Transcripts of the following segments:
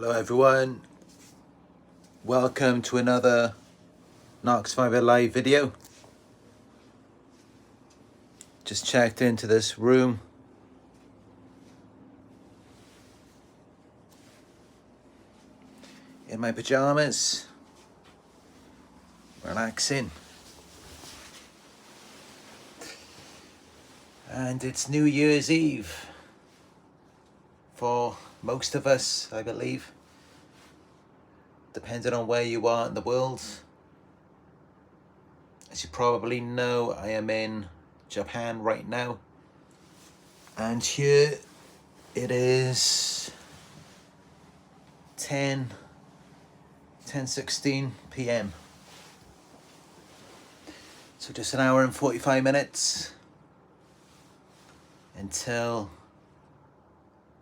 Hello everyone, welcome to another Narc Survivor live video. Just checked into this room. In my pajamas, relaxing. And it's New Year's Eve for most of us, I believe, depending on where you are in the world. As you probably know, I am in Japan right now, and here it is 10:16 p.m. So just an hour and 45 minutes until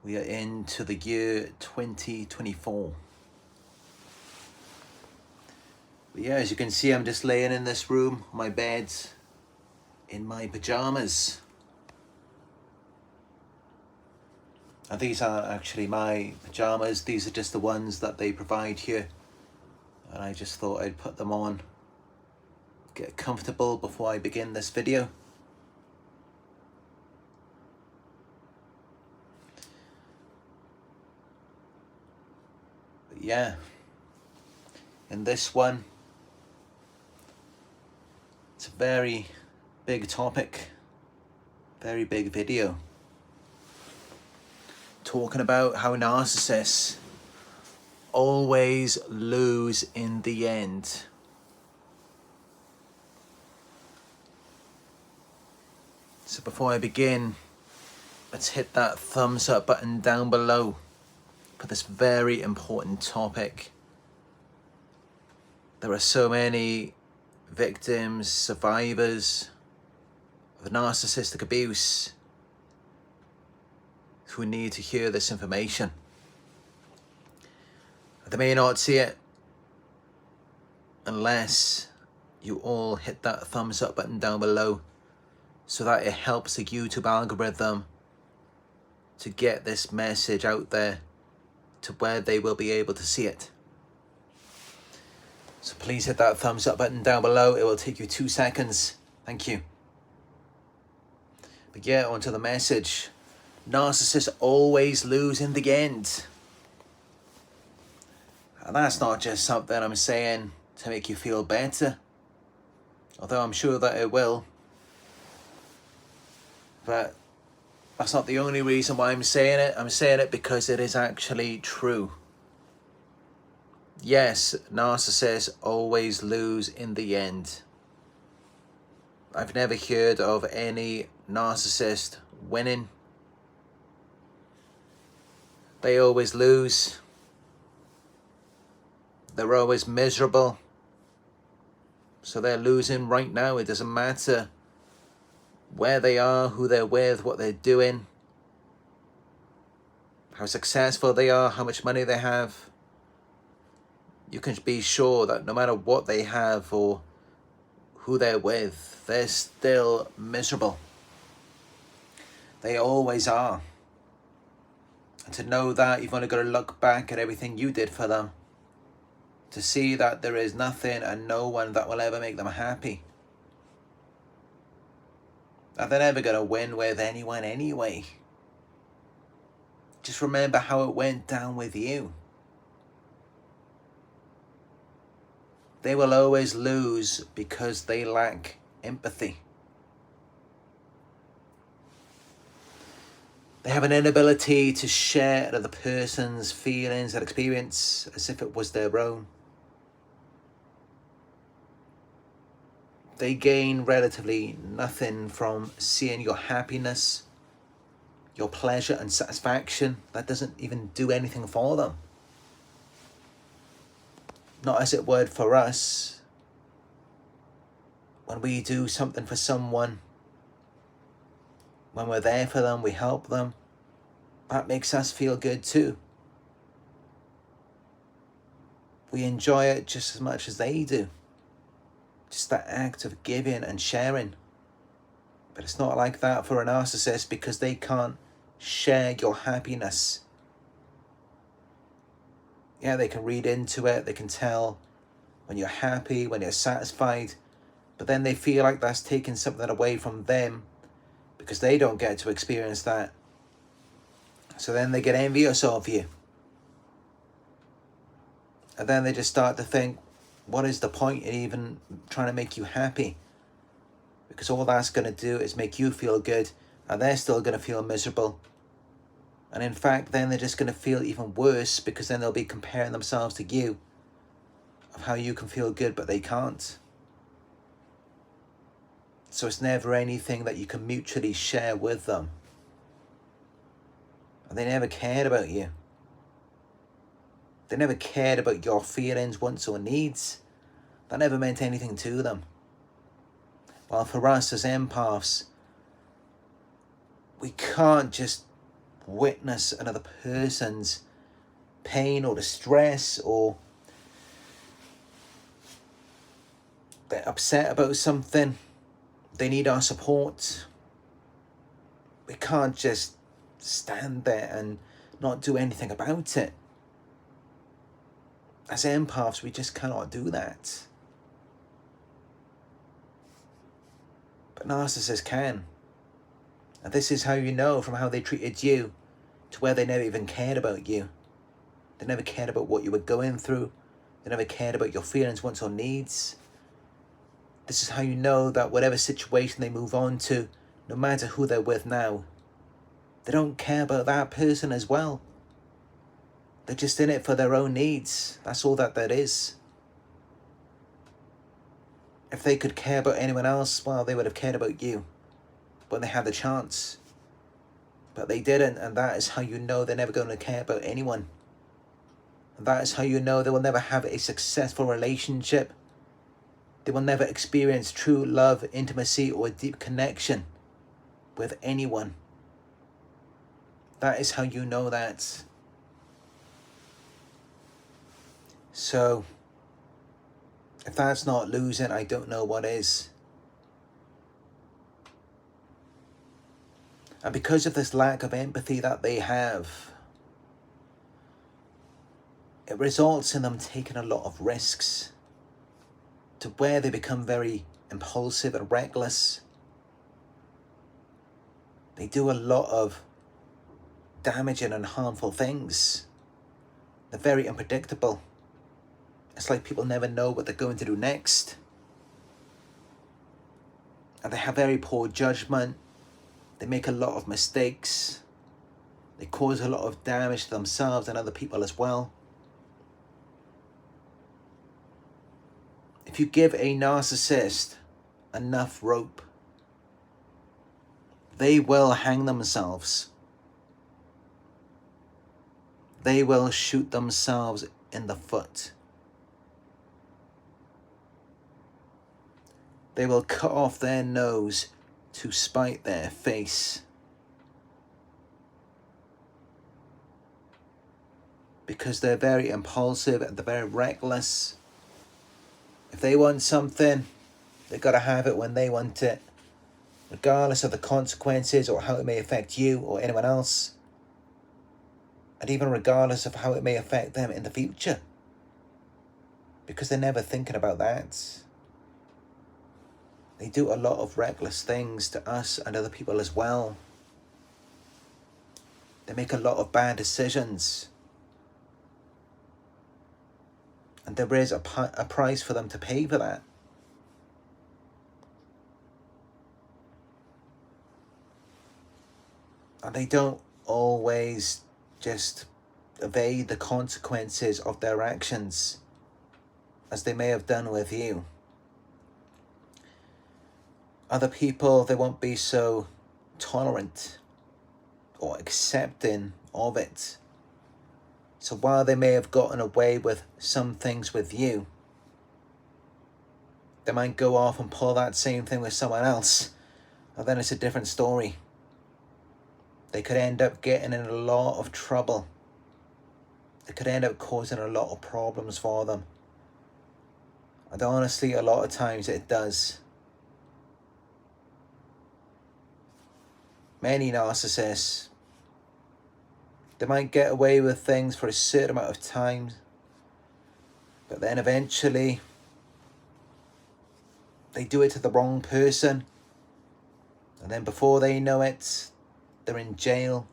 we are into the year 2024. But yeah, as you can see, I'm just laying in this room, my bed, in my pajamas. And these aren't actually my pajamas, these are just the ones that they provide here. And I just thought I'd put them on, get comfortable before I begin this video. But yeah, in this one, it's a very big topic, very big video, talking about how narcissists always lose in the end. So before I begin, let's hit that thumbs up button down below for this very important topic. There are so many victims, survivors of narcissistic abuse who need to hear this information. They may not see it unless you all hit that thumbs up button down below, so that it helps the YouTube algorithm to get this message out there to where they will be able to see it. So please hit that thumbs up button down below. It will take you 2 seconds. Thank you. But yeah, onto the message. Narcissists always lose in the end. And that's not just something I'm saying to make you feel better, although I'm sure that it will. But that's not the only reason why I'm saying it. I'm saying it because it is actually true. Yes, narcissists always lose in the end. I've never heard of any narcissist winning. They always lose. They're always miserable. So they're losing right now. It doesn't matter where they are, who they're with, what they're doing, how successful they are, how much money they have. You can be sure that no matter what they have or who they're with, they're still miserable. They always are. And to know that, you've only got to look back at everything you did for them to see that there is nothing and no one that will ever make them happy. That they're never going to win with anyone anyway. Just remember how it went down with you. They will always lose because they lack empathy. They have an inability to share another person's feelings and experience as if it was their own. They gain relatively nothing from seeing your happiness, your pleasure and satisfaction. That doesn't even do anything for them. Not as it would for us. When we do something for someone, when we're there for them, we help them, that makes us feel good too. We enjoy it just as much as they do. Just that act of giving and sharing. But it's not like that for a narcissist, because they can't share your happiness. Yeah, they can read into it. They can tell when you're happy, when you're satisfied. But then they feel like that's taking something away from them because they don't get to experience that. So then they get envious of you. And then they just start to think, what is the point in even trying to make you happy? Because all that's going to do is make you feel good, and they're still going to feel miserable. And in fact, then they're just going to feel even worse, because then they'll be comparing themselves to you, of how you can feel good, but they can't. So it's never anything that you can mutually share with them. And they never cared about you. They never cared about your feelings, wants, or needs. That never meant anything to them. While for us as empaths, we can't just witness another person's pain or distress, or they're upset about something, they need our support. We can't just stand there and not do anything about it. As empaths, we just cannot do that. But narcissists can. And this is how you know from how they treated you to where they never even cared about you. They never cared about what you were going through. They never cared about your feelings, wants, or needs. This is how you know that whatever situation they move on to, no matter who they're with now, they don't care about that person as well. They're just in it for their own needs. That's all that is. If they could care about anyone else, well, they would have cared about you when they had the chance. But they didn't, and that is how you know they're never going to care about anyone. And that is how you know they will never have a successful relationship. They will never experience true love, intimacy, or deep connection with anyone. That is how you know that. So, if that's not losing, I don't know what is. And because of this lack of empathy that they have, it results in them taking a lot of risks, to where they become very impulsive and reckless. They do a lot of damaging and harmful things. They're very unpredictable. It's like people never know what they're going to do next. And they have very poor judgment. They make a lot of mistakes. They cause a lot of damage to themselves and other people as well. If you give a narcissist enough rope, they will hang themselves. They will shoot themselves in the foot. They will cut off their nose to spite their face. Because they're very impulsive and they're very reckless. If they want something, they've got to have it when they want it, regardless of the consequences or how it may affect you or anyone else. And even regardless of how it may affect them in the future. Because they're never thinking about that. They do a lot of reckless things to us and other people as well. They make a lot of bad decisions. And there is a price for them to pay for that. And they don't always just evade the consequences of their actions, as they may have done with you. Other people, they won't be so tolerant or accepting of it. So while they may have gotten away with some things with you, they might go off and pull that same thing with someone else, and then it's a different story. They could end up getting in a lot of trouble. It could end up causing a lot of problems for them. And honestly, a lot of times it does. Many narcissists, they might get away with things for a certain amount of time, But then eventually they do it to the wrong person. And then before they know it, they're in jail.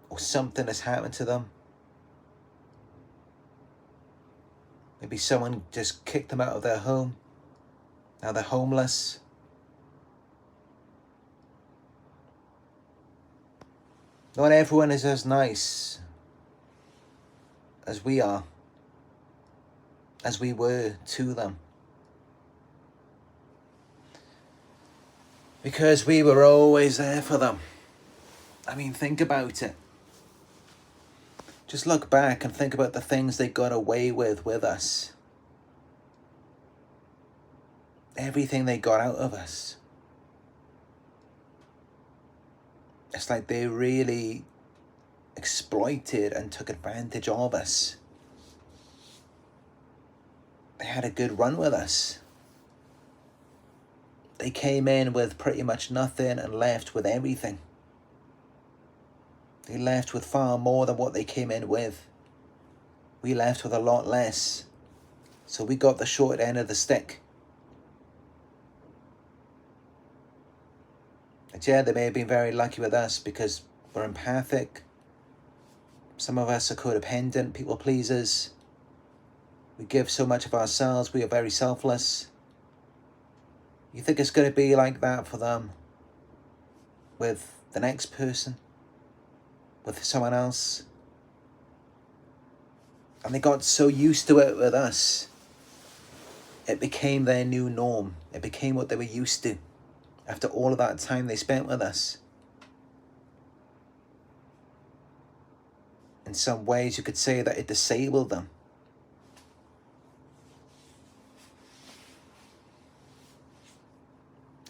Or something has happened to them. Maybe someone just kicked them out of their home. Now they're homeless. Not everyone is as nice as we are, as we were to them. Because we were always there for them. I mean, think about it. Just look back and think about the things they got away with us. Everything they got out of us. It's like they really exploited and took advantage of us. They had a good run with us. They came in with pretty much nothing and left with everything. They left with far more than what they came in with. We left with a lot less. So we got the short end of the stick. And yeah, they may have been very lucky with us because we're empathic. Some of us are codependent, people pleasers. We give so much of ourselves, we are very selfless. You think it's going to be like that for them with the next person, with someone else? And they got so used to it with us. It became their new norm. It became what they were used to after all of that time they spent with us. In some ways, you could say that it disabled them.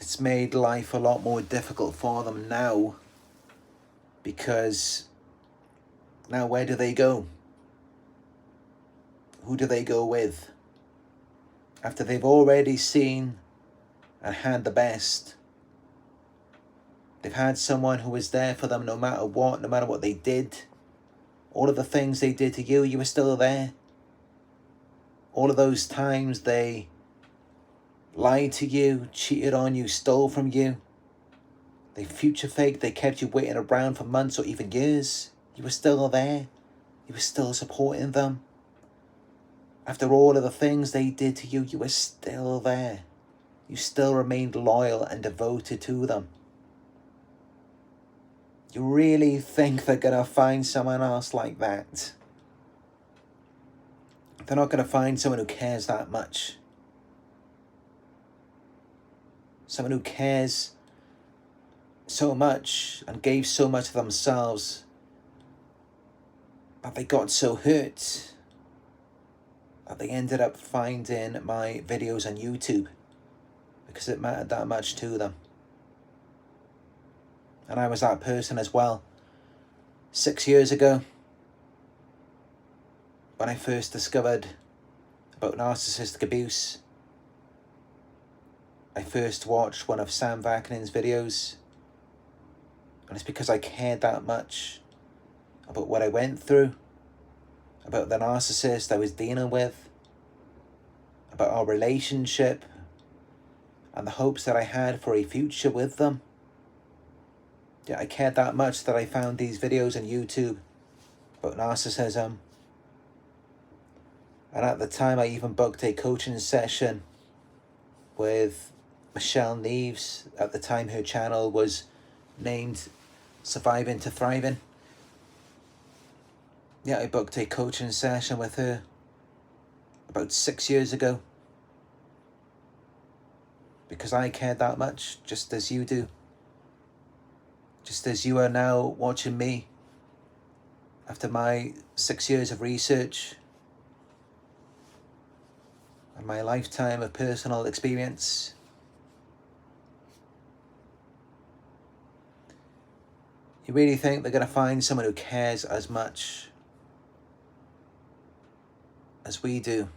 It's made life a lot more difficult for them now, because now where do they go? Who do they go with? After they've already seen and had the best. They've had someone who was there for them no matter what they did. All of the things they did to you, you were still there. All of those times they lied to you, cheated on you, stole from you. They future faked, they kept you waiting around for months or even years. You were still there. You were still supporting them. After all of the things they did to you, you were still there. You still remained loyal and devoted to them. You really think they're going to find someone else like that? They're not going to find someone who cares that much. Someone who cares so much and gave so much of themselves that they got so hurt that they ended up finding my videos on YouTube because it mattered that much to them. And I was that person as well. 6 years ago, when I first discovered about narcissistic abuse, I first watched one of Sam Vakinen's videos, and it's because I cared that much about what I went through, about the narcissist I was dealing with, about our relationship, and the hopes that I had for a future with them. Yeah, I cared that much that I found these videos on YouTube about narcissism. And at the time, I even booked a coaching session with Michelle Neves. At the time, her channel was named Surviving to Thriving. Yeah, I booked a coaching session with her about 6 years ago. Because I cared that much, just as you do. Just as you are now watching me after my 6 years of research and my lifetime of personal experience. You really think they're going to find someone who cares as much as we do?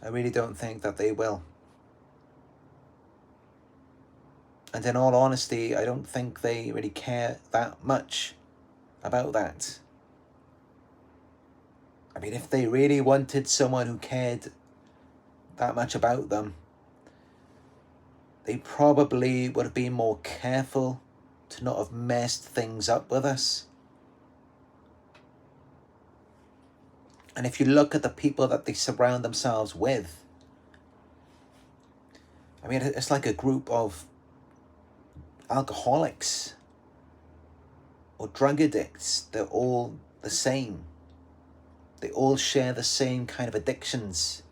I really don't think that they will. And in all honesty, I don't think they really care that much about that. I mean, if they really wanted someone who cared that much about them, they probably would have been more careful to not have messed things up with us. And if you look at the people that they surround themselves with, I mean, it's like a group of alcoholics or drug addicts. They're all the same. They all share the same kind of addictions.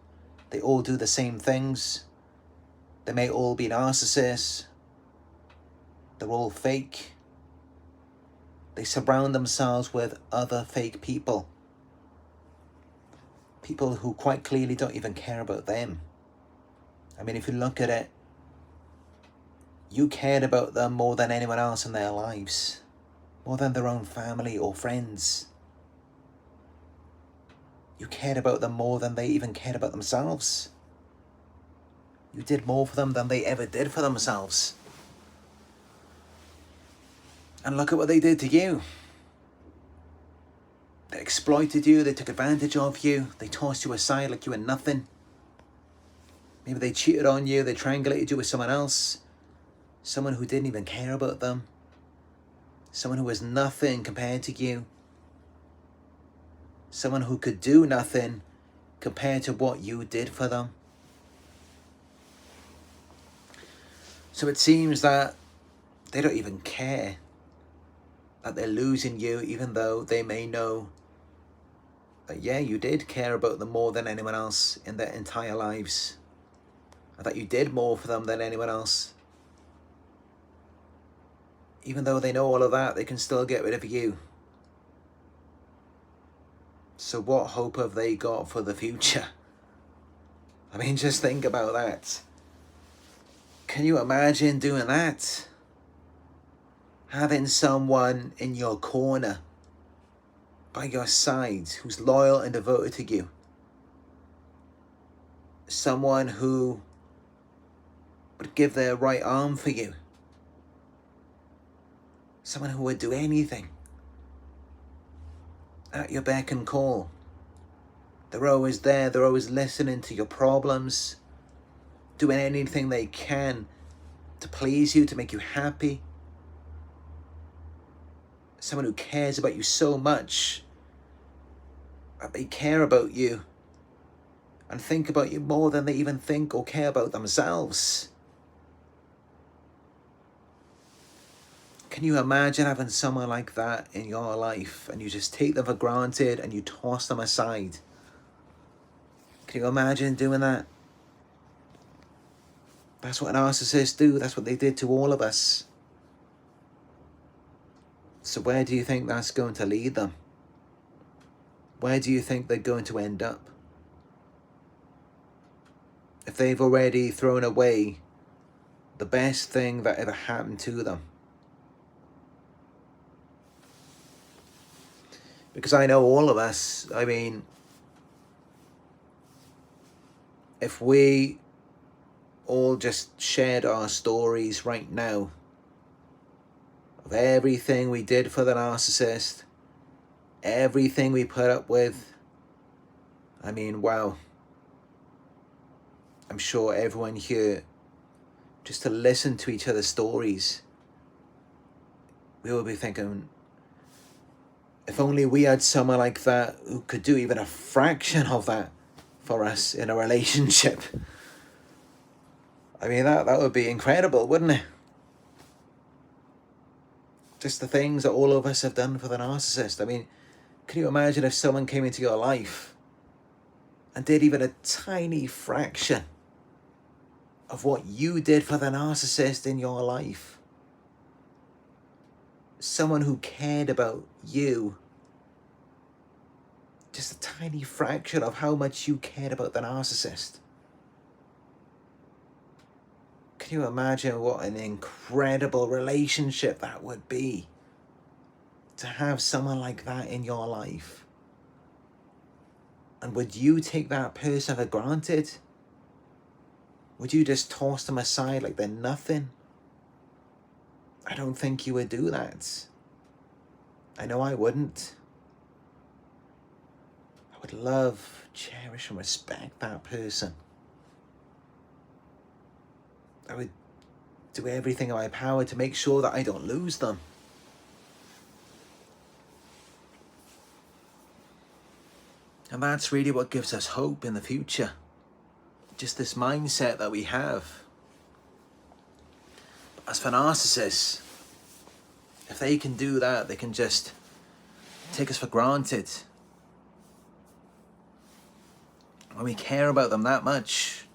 They all do the same things. They may all be narcissists. They're all fake. They surround themselves with other fake people. People who quite clearly don't even care about them. I mean, if you look at it, you cared about them more than anyone else in their lives. More than their own family or friends. You cared about them more than they even cared about themselves. You did more for them than they ever did for themselves. And look at what they did to you. They exploited you, they took advantage of you, they tossed you aside like you were nothing. Maybe they cheated on you, they triangulated you with someone else. Someone who didn't even care about them. Someone who was nothing compared to you. Someone who could do nothing compared to what you did for them. So it seems that they don't even care that they're losing you, even though they may know that, yeah, you did care about them more than anyone else in their entire lives. And that you did more for them than anyone else. Even though they know all of that, they can still get rid of you. So what hope have they got for the future? I mean, just think about that. Can you imagine doing that? Having someone in your corner, by your side, who's loyal and devoted to you. Someone who would give their right arm for you. Someone who would do anything at your beck and call. They're always there, they're always listening to your problems, doing anything they can to please you, to make you happy. Someone who cares about you so much that they care about you and think about you more than they even think or care about themselves. Can you imagine having someone like that in your life and you just take them for granted and you toss them aside? Can you imagine doing that? That's what narcissists do. That's what they did to all of us. So where do you think that's going to lead them? Where do you think they're going to end up? If they've already thrown away the best thing that ever happened to them. Because I know all of us, I mean, if we all just shared our stories right now of everything we did for the narcissist, everything we put up with, I mean, wow. I'm sure everyone here, just to listen to each other's stories, we will be thinking, if only we had someone like that who could do even a fraction of that for us in a relationship. I mean, that would be incredible, wouldn't it? Just the things that all of us have done for the narcissist. I mean, can you imagine if someone came into your life and did even a tiny fraction of what you did for the narcissist in your life? Someone who cared about you, just a tiny fraction of how much you cared about the narcissist. Can you imagine what an incredible relationship that would be? To have someone like that in your life. And would you take that person for granted? Would you just toss them aside like they're nothing? I don't think you would do that. I know I wouldn't. I would love, cherish, and respect that person. I would do everything in my power to make sure that I don't lose them. And that's really what gives us hope in the future. Just this mindset that we have. But as for narcissists, if they can do that, they can just take us for granted. When we care about them that much,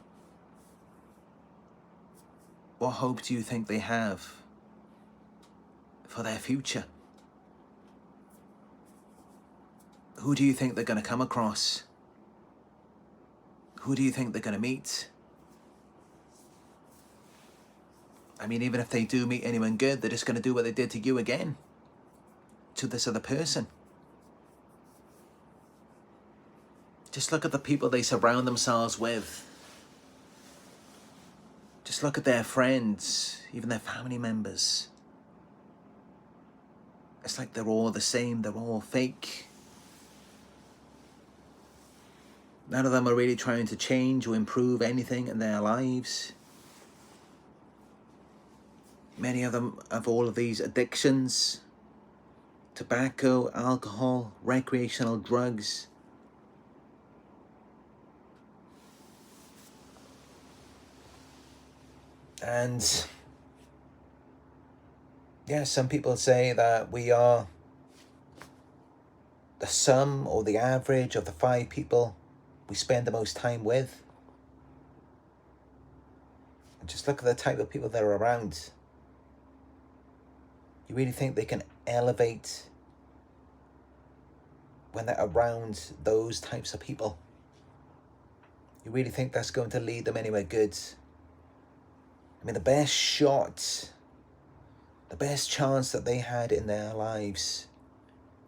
what hope do you think they have for their future? Who do you think they're going to come across? Who do you think they're going to meet? I mean, even if they do meet anyone good, they're just going to do what they did to you again, to this other person. Just look at the people they surround themselves with. Just look at their friends, even their family members. It's like they're all the same, they're all fake. None of them are really trying to change or improve anything in their lives. Many of them have all of these addictions: tobacco, alcohol, recreational drugs. And yeah, some people say that we are the sum or the average of the 5 people we spend the most time with. And just look at the type of people that are around. You really think they can elevate when they're around those types of people? You really think that's going to lead them anywhere good? I mean, the best shot, the best chance that they had in their lives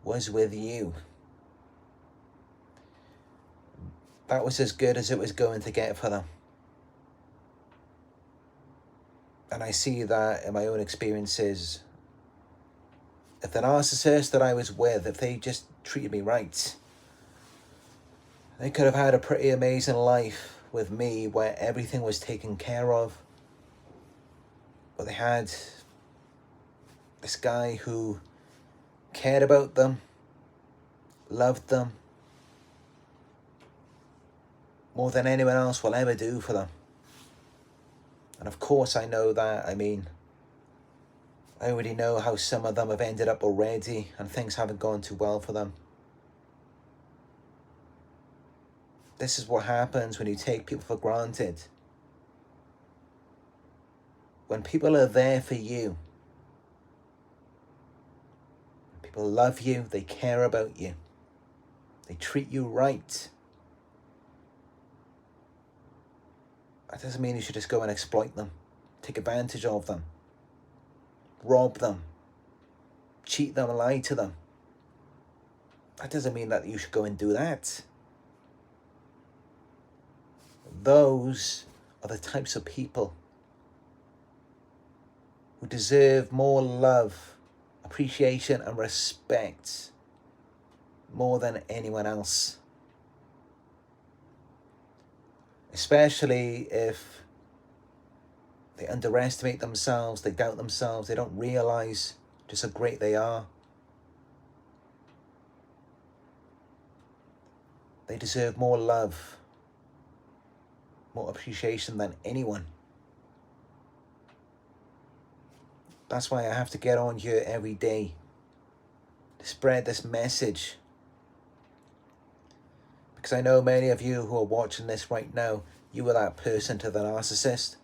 was with you. That was as good as it was going to get for them. And I see that in my own experiences. If the narcissist that I was with, if they just treated me right, they could have had a pretty amazing life with me where everything was taken care of. But they had this guy who cared about them, loved them, more than anyone else will ever do for them. And of course I know that. I mean, I already know how some of them have ended up already, and things haven't gone too well for them. This is what happens when you take people for granted. When people are there for you, people love you, they care about you, they treat you right. That doesn't mean you should just go and exploit them, take advantage of them, rob them, cheat them, lie to them. That doesn't mean that you should go and do that. Those are the types of people who deserve more love, appreciation, and respect more than anyone else. Especially if they underestimate themselves, they doubt themselves, they don't realize just how great they are. They deserve more love, more appreciation than anyone. That's why I have to get on here every day to spread this message. Because I know many of you who are watching this right now, you were that person to the narcissist.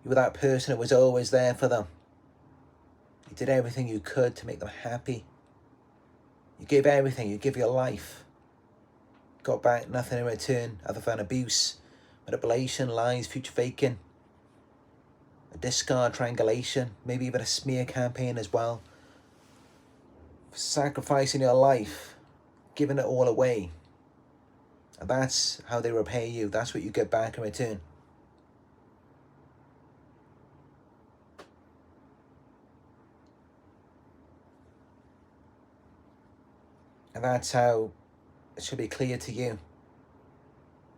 You were that person who was always there for them. You did everything you could to make them happy. You gave everything, you gave your life. Got back nothing in return other than abuse, manipulation, lies, future faking, a discard, triangulation, maybe even a smear campaign as well. Sacrificing your life, giving it all away. And that's how they repay you. That's what you get back in return. And that's how it should be clear to you.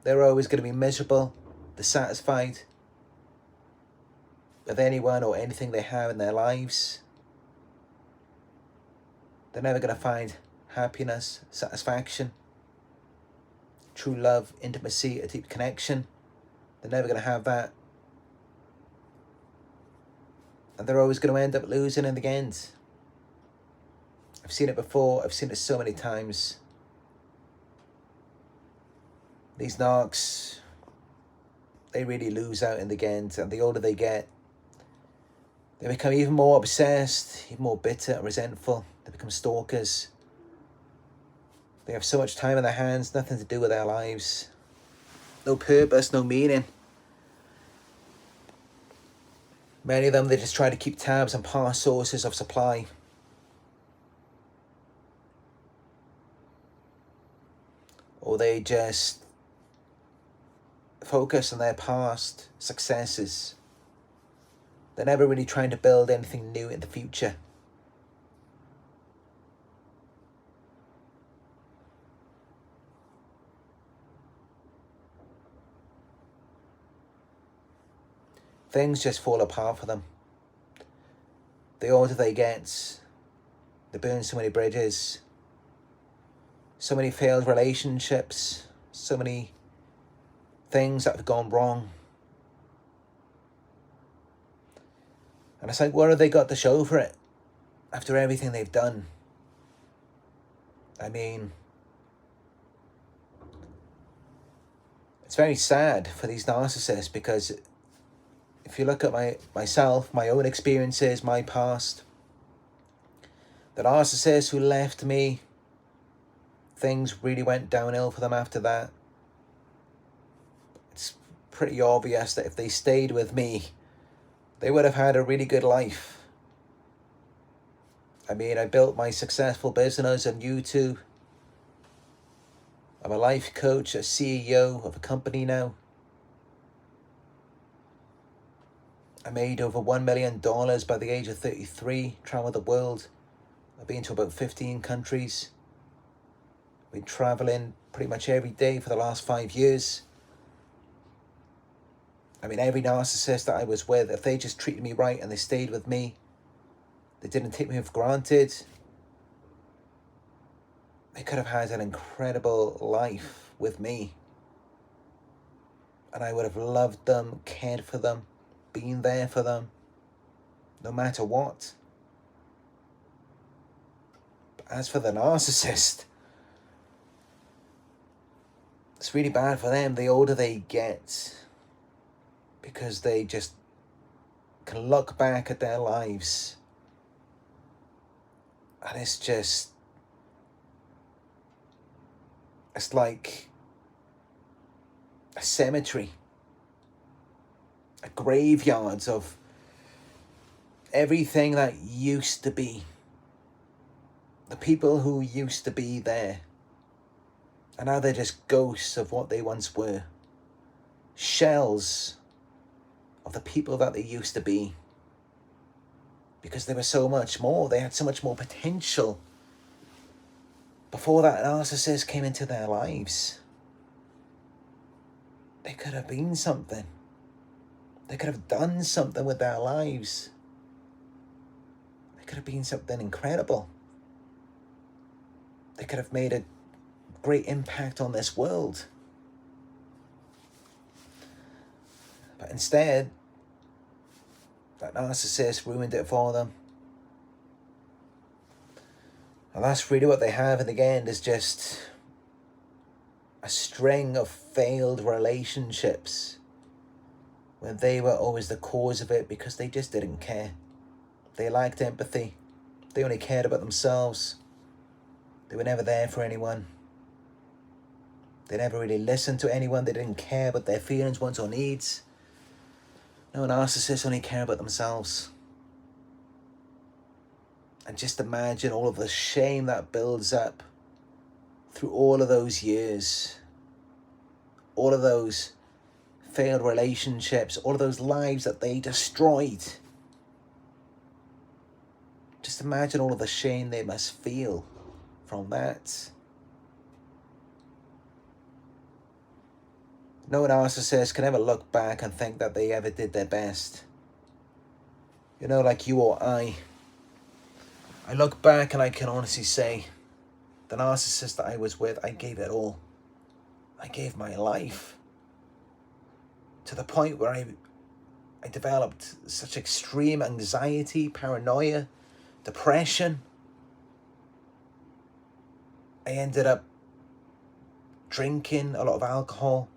They're always going to be miserable, dissatisfied with anyone or anything they have in their lives. They're never going to find happiness, satisfaction, true love, intimacy, a deep connection. They're never going to have that. And they're always going to end up losing in the end. I've seen it before. I've seen it so many times. These narcs, they really lose out in the end. And the older they get, they become even more obsessed, even more bitter and resentful. They become stalkers. They have so much time in their hands, nothing to do with their lives. No purpose, no meaning. Many of them, they just try to keep tabs on past sources of supply. Or they just focus on their past successes. They're never really trying to build anything new in the future. Things just fall apart for them. The older they get, they burn so many bridges, so many failed relationships, so many things that have gone wrong. And it's like, what have they got to show for it after everything they've done? I mean, it's very sad for these narcissists, because if you look at myself, my own experiences, my past, the narcissists who left me, things really went downhill for them after that. It's pretty obvious that if they stayed with me, they would have had a really good life. I mean, I built my successful business on YouTube. I'm a life coach, a CEO of a company now. I made over $1 million by the age of 33, traveled the world. I've been to about 15 countries. Been traveling pretty much every day for the last 5 years. I mean, every narcissist that I was with, if they just treated me right and they stayed with me, they didn't take me for granted, they could have had an incredible life with me. And I would have loved them, cared for them, been there for them, no matter what. But as for the narcissist, it's really bad for them the older they get, because they just can look back at their lives and it's like a cemetery, a graveyard of everything that used to be, the people who used to be there, and now they're just ghosts of what they once were, shells of the people that they used to be, because they were so much more. They had so much more potential before that narcissist came into their lives. They could have been something. They could have done something with their lives. They could have been something incredible. They could have made a great impact on this world. But instead, that narcissist ruined it for them. And that's really what they have in the end, is just a string of failed relationships where they were always the cause of it, because they just didn't care. They lacked empathy. They only cared about themselves. They were never there for anyone. They never really listened to anyone. They didn't care about their feelings, wants, or needs. No, narcissists only care about themselves. And just imagine all of the shame that builds up through all of those years, all of those failed relationships, all of those lives that they destroyed. Just imagine all of the shame they must feel from that. No narcissist can ever look back and think that they ever did their best. You know, like you or I look back and I can honestly say, the narcissist that I was with, I gave it all. I gave my life. To the point where I developed such extreme anxiety, paranoia, depression. I ended up drinking a lot of alcohol,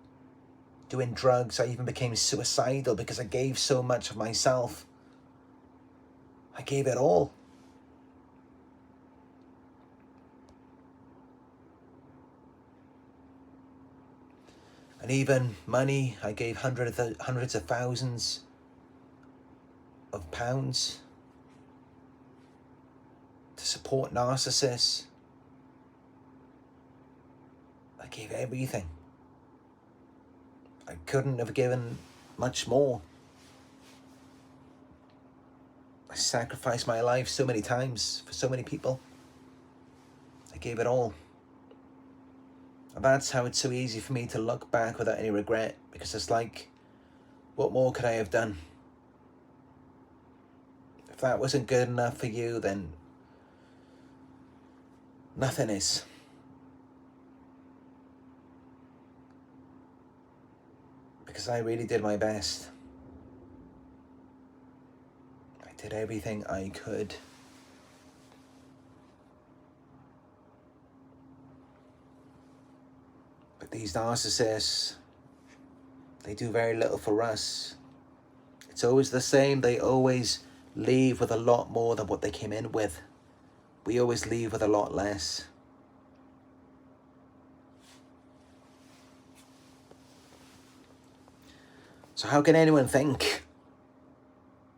doing drugs. I even became suicidal because I gave so much of myself. I gave it all. And even money, I gave hundreds of thousands of pounds to support narcissists. I gave everything. I couldn't have given much more. I sacrificed my life so many times for so many people. I gave it all. And that's how it's so easy for me to look back without any regret, because it's like, what more could I have done? If that wasn't good enough for you, then nothing is. Because I really did my best. I did everything I could. But these narcissists, they do very little for us. It's always the same. They always leave with a lot more than what they came in with. We always leave with a lot less. So how can anyone think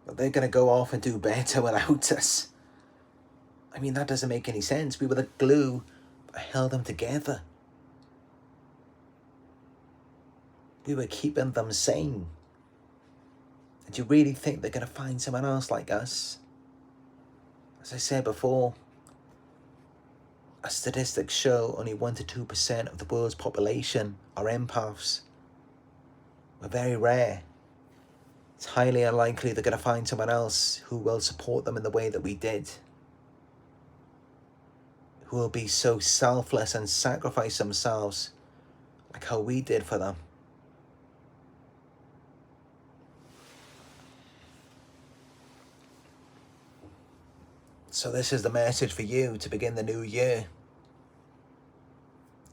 that they're going to go off and do better without us? I mean, that doesn't make any sense. We were the glue that held them together. We were keeping them sane. And you really think they're going to find someone else like us? As I said before, our statistics show only 1 to 2% of the world's population are empaths. We're very rare. It's highly unlikely they're going to find someone else who will support them in the way that we did. Who will be so selfless and sacrifice themselves like how we did for them. So this is the message for you to begin the new year.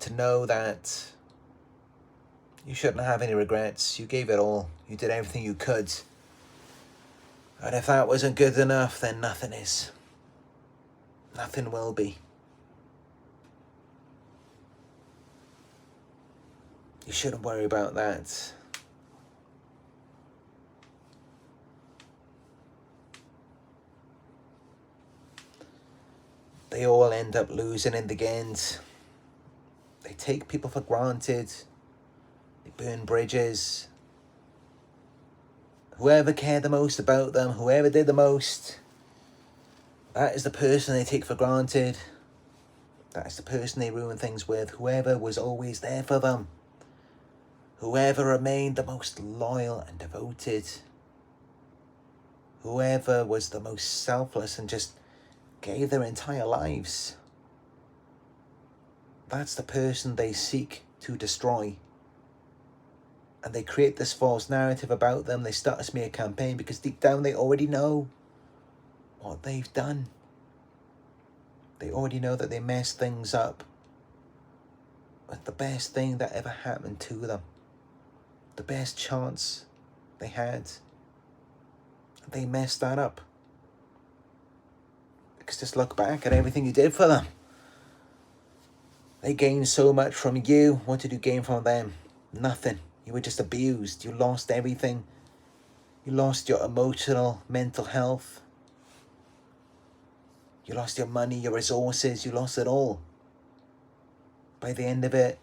To know that you shouldn't have any regrets. You gave it all. You did everything you could. And if that wasn't good enough, then nothing is. Nothing will be. You shouldn't worry about that. They all end up losing in the end. They take people for granted. They burn bridges. Whoever cared the most about them, whoever did the most, that is the person they take for granted. That is the person they ruin things with. Whoever was always there for them. Whoever remained the most loyal and devoted. Whoever was the most selfless and just gave their entire lives. That's the person they seek to destroy. And they create this false narrative about them. They start a smear campaign because deep down they already know what they've done. They already know that they messed things up with the best thing that ever happened to them. The best chance they had. They messed that up. Because just look back at everything you did for them. They gained so much from you. What did you gain from them? Nothing. You were just abused. You lost everything. You lost your emotional, mental health. You lost your money, your resources. You lost it all. By the end of it,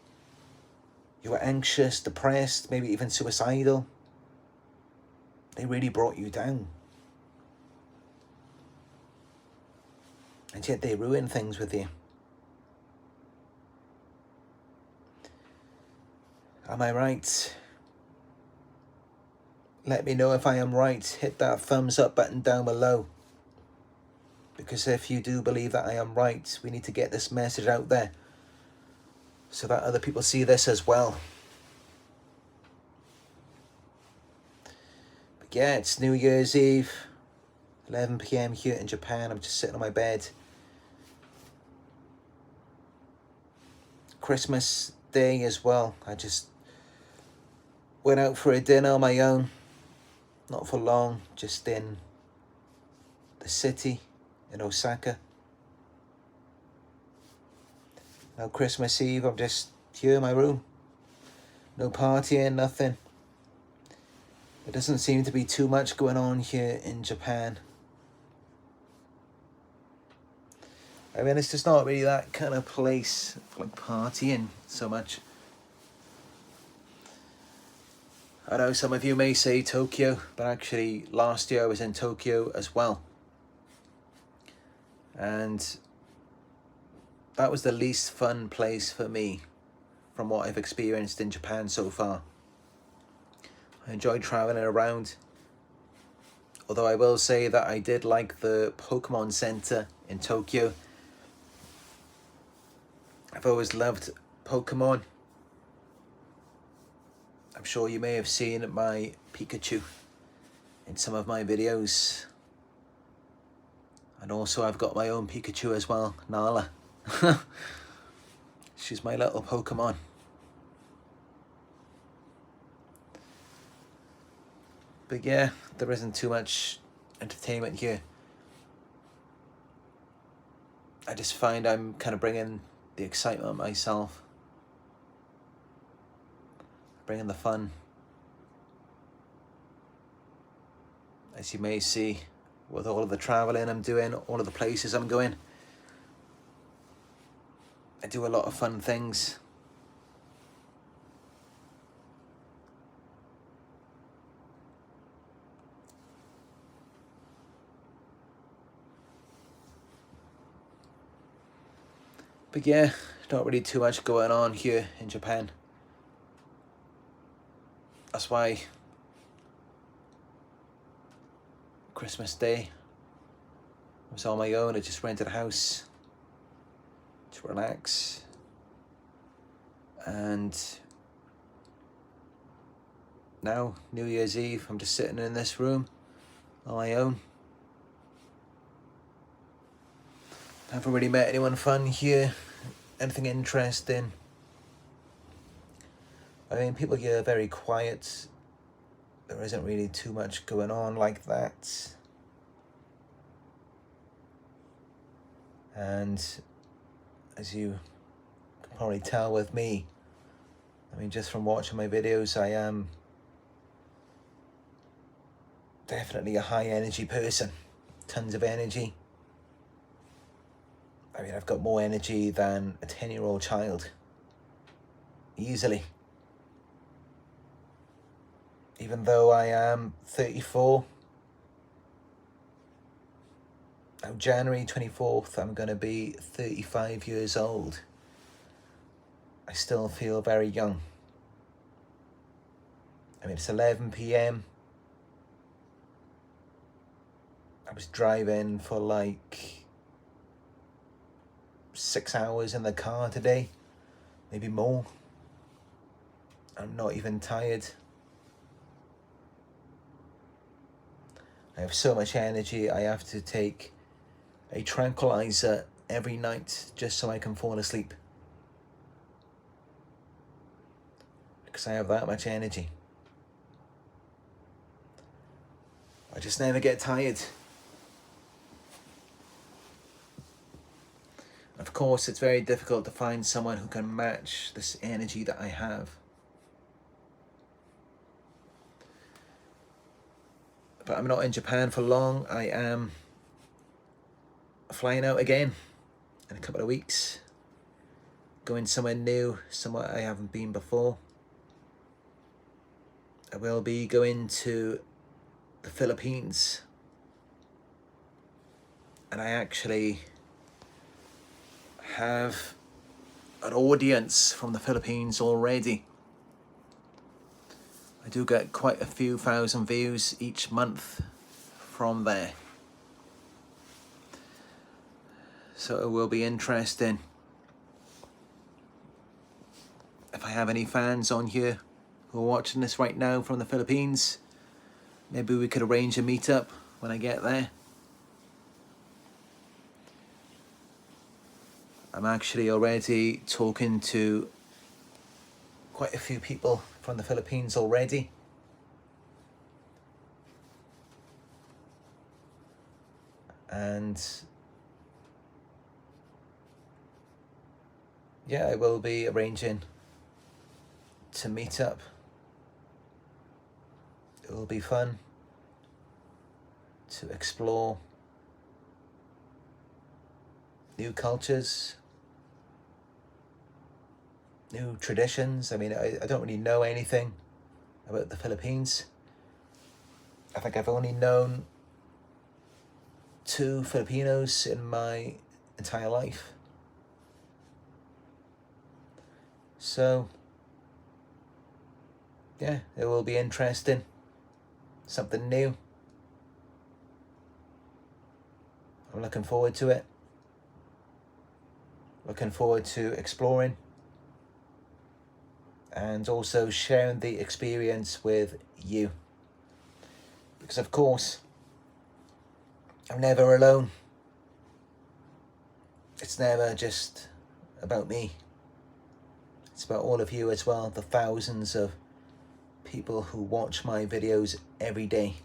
you were anxious, depressed, maybe even suicidal. They really brought you down. And yet they ruined things with you. Am I right? Let me know if I am right. Hit that thumbs up button down below. Because if you do believe that I am right, we need to get this message out there so that other people see this as well. But yeah, it's New Year's Eve, 11 PM here in Japan. I'm just sitting on my bed. Christmas Day as well. I just went out for a dinner on my own. Not for long, just in the city in Osaka. Now Christmas Eve, I'm just here in my room. No partying, nothing. There doesn't seem to be too much going on here in Japan. I mean, it's just not really that kind of place for like partying so much. I know some of you may say Tokyo, but actually last year I was in Tokyo as well. And that was the least fun place for me from what I've experienced in Japan so far. I enjoyed traveling around. Although I will say that I did like the Pokemon Center in Tokyo. I've always loved Pokemon. I'm sure you may have seen my Pikachu in some of my videos. And also I've got my own Pikachu as well, Nala. She's my little Pokemon. But yeah, there isn't too much entertainment here. I just find I'm kind of bringing the excitement myself. Bringing the fun. As you may see, with all of the traveling I'm doing, all of the places I'm going, I do a lot of fun things. But yeah, not really too much going on here in Japan. That's why Christmas Day I was on my own. I just rented a house to relax. And now, New Year's Eve, I'm just sitting in this room on my own. I haven't really met anyone fun here, anything interesting. I mean, people here are very quiet. There isn't really too much going on like that. And as you can probably tell with me, I mean, just from watching my videos, I am definitely a high energy person. Tons of energy. I mean, I've got more energy than a 10-year-old child. Easily. Even though I am 34. Now, January 24th, I'm going to be 35 years old. I still feel very young. I mean, it's 11 PM. I was driving for like 6 hours in the car today, maybe more. I'm not even tired. I have so much energy, I have to take a tranquilizer every night just so I can fall asleep. Because I have that much energy. I just never get tired. Of course, it's very difficult to find someone who can match this energy that I have. But I'm not in Japan for long. I am flying out again in a couple of weeks. Going somewhere new, somewhere I haven't been before. I will be going to the Philippines. And I actually have an audience from the Philippines already. I do get quite a few thousand views each month from there. So it will be interesting. If I have any fans on here who are watching this right now from the Philippines, maybe we could arrange a meetup when I get there. I'm actually already talking to quite a few people from the Philippines already. And yeah, I will be arranging to meet up. It will be fun to explore new cultures, new traditions. I mean, I don't really know anything about the Philippines. I think I've only known 2 Filipinos in my entire life. So, yeah, it will be interesting. Something new. I'm looking forward to it. Looking forward to exploring and also sharing the experience with you. Because of course, I'm never alone. It's never just about me. It's about all of you as well, the thousands of people who watch my videos every day.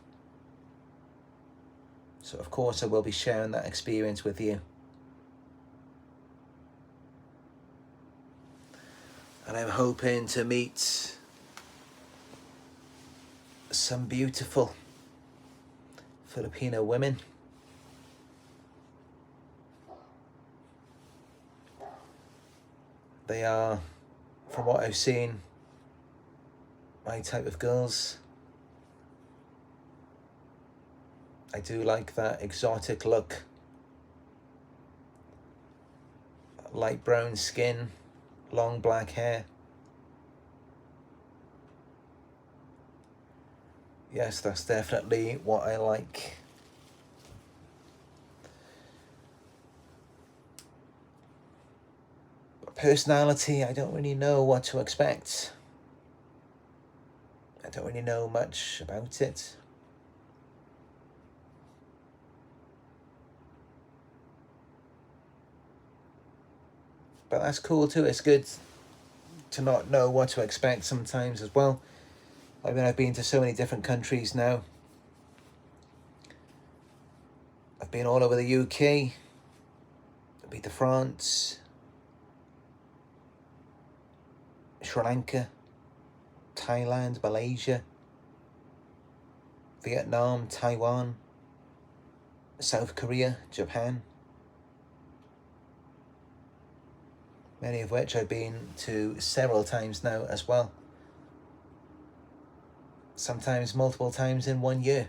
So of course I will be sharing that experience with you. And I'm hoping to meet some beautiful Filipino women. They are, from what I've seen, my type of girls. I do like that exotic look. Light brown skin, long black hair. Yes, that's definitely what I like. Personality, I don't really know what to expect. I don't really know much about it. But that's cool too. It's good to not know what to expect sometimes as well. I mean, I've been to so many different countries now. I've been all over the UK. I've been to France, Sri Lanka, Thailand, Malaysia, Vietnam, Taiwan, South Korea, Japan. Many of which I've been to several times now as well. Sometimes multiple times in 1 year.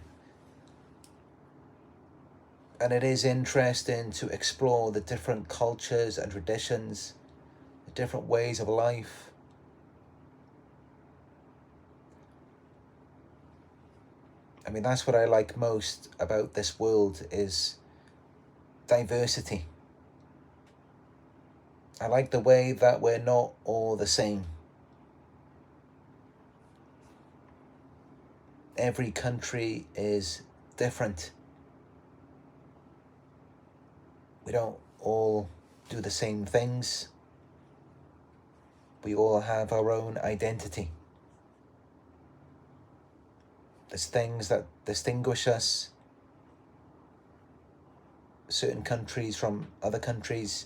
And it is interesting to explore the different cultures and traditions, the different ways of life. I mean, that's what I like most about this world is diversity. I like the way that we're not all the same. Every country is different. We don't all do the same things. We all have our own identity. There's things that distinguish us, certain countries from other countries.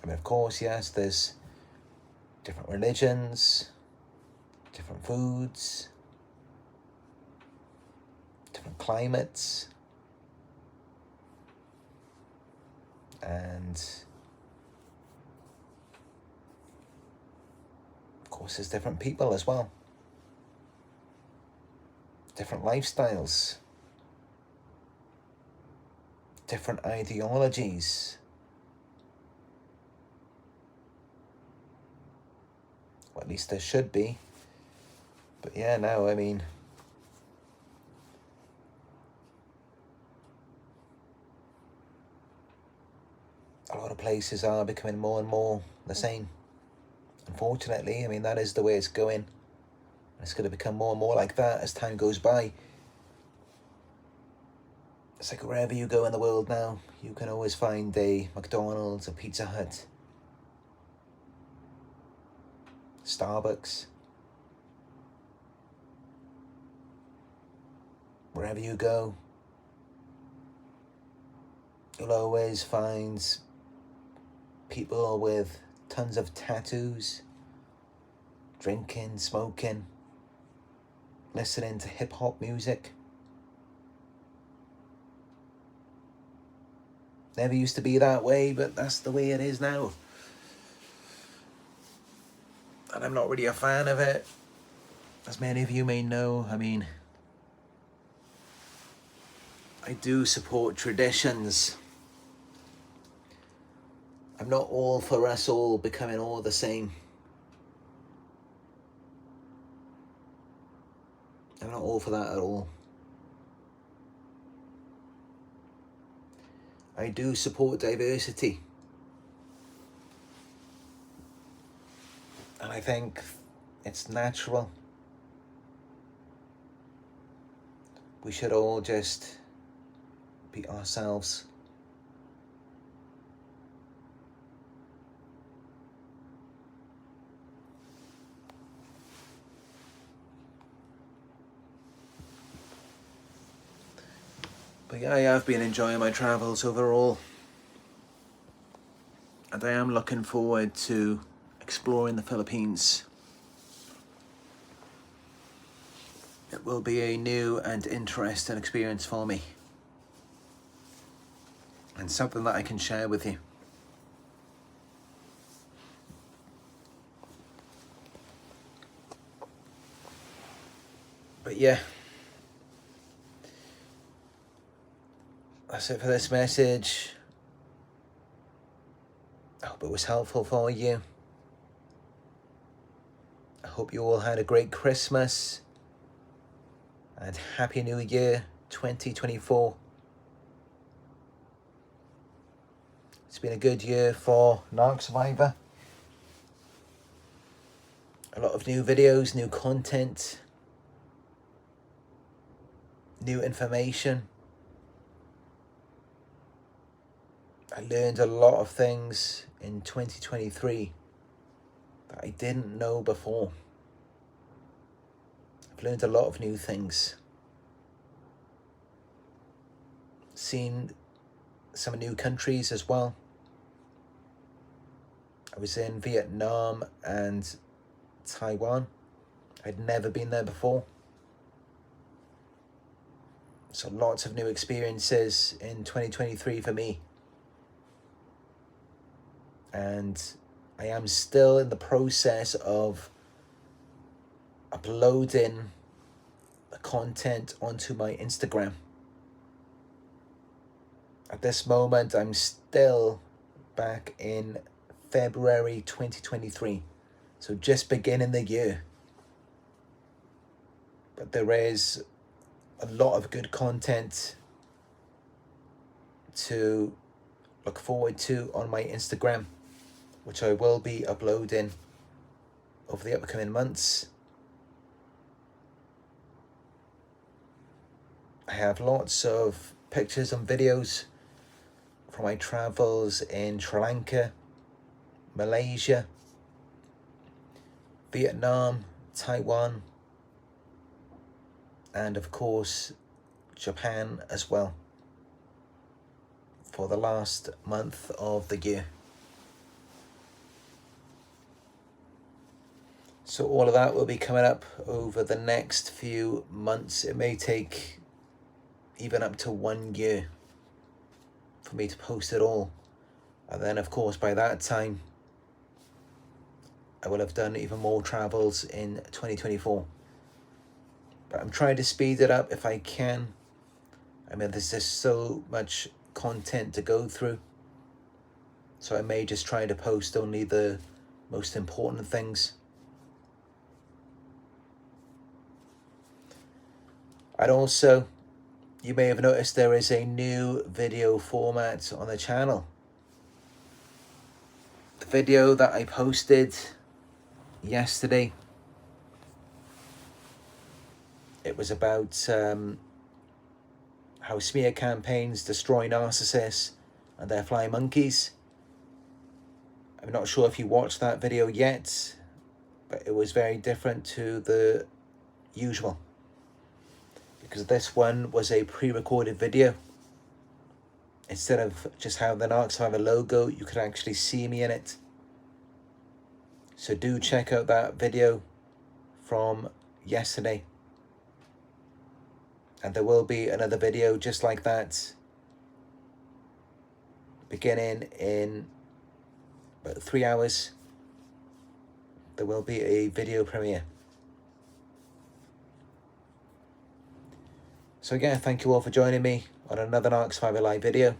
I mean, of course, yes, there's different religions, different foods, different climates, and of course there's different people as well, different lifestyles, different ideologies. Or at least there should be. But yeah, now, I mean, a lot of places are becoming more and more the same. Unfortunately, I mean, that is the way it's going. It's going to become more and more like that as time goes by. It's like wherever you go in the world now, you can always find a McDonald's, a Pizza Hut, Starbucks. Wherever you go, you'll always find people with tons of tattoos, drinking, smoking, listening to hip-hop music. Never used to be that way, but that's the way it is now. And I'm not really a fan of it. As many of you may know, I mean, I do support traditions. I'm not all for us all becoming all the same. I'm not all for that at all. I do support diversity. And I think it's natural. We should all just be ourselves. But yeah, I have been enjoying my travels overall. And I am looking forward to exploring the Philippines. It will be a new and interesting experience for me. And something that I can share with you. But yeah, that's it for this message. I hope it was helpful for you. I hope you all had a great Christmas and Happy New Year 2024. It's been a good year for Narc Survivor. A lot of new videos, new content, new information. I learned a lot of things in 2023 that I didn't know before. I've learned a lot of new things. Seen some new countries as well. I was in Vietnam and Taiwan. I'd never been there before. So lots of new experiences in 2023 for me. And I am still in the process of uploading the content onto my Instagram. At this moment, I'm still back in February 2023. So just beginning the year. But there is a lot of good content to look forward to on my Instagram, which I will be uploading over the upcoming months. I have lots of pictures and videos from my travels in Sri Lanka, Malaysia, Vietnam, Taiwan, and of course Japan as well for the last month of the year. So all of that will be coming up over the next few months. It may take even up to 1 year for me to post it all. And then of course by that time I will have done even more travels in 2024. But I'm trying to speed it up if I can. I mean, there's just so much content to go through. So I may just try to post only the most important things. And also, you may have noticed there is a new video format on the channel. The video that I posted yesterday, it was about how smear campaigns destroy narcissists and their flying monkeys. I'm not sure if you watched that video yet, but it was very different to the usual, because this one was a pre-recorded video. Instead of just having the Narc Survivor logo, you could actually see me in it. So do check out that video from yesterday. And there will be another video just like that, beginning in about 3 hours. There will be a video premiere. So again, thank you all for joining me on another Narc Survivor live video.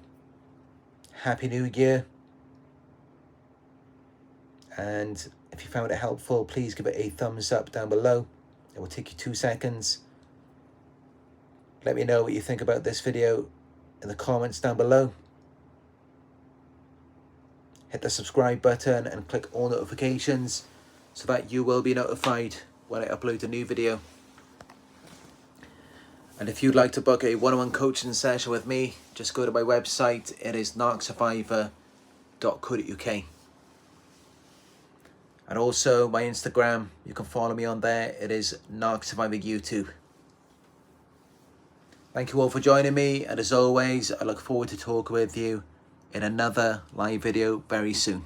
Happy New Year. And if you found it helpful, please give it a thumbs up down below. It will take you 2 seconds. Let me know what you think about this video in the comments down below. Hit the subscribe button and click all notifications so that you will be notified when I upload a new video. And if you'd like to book a one-on-one coaching session with me, just go to my website. It is narcsurvivor.co.uk. And also my Instagram, you can follow me on there. It is Narc Survivor YouTube. Thank you all for joining me, and as always, I look forward to talking with you in another live video very soon.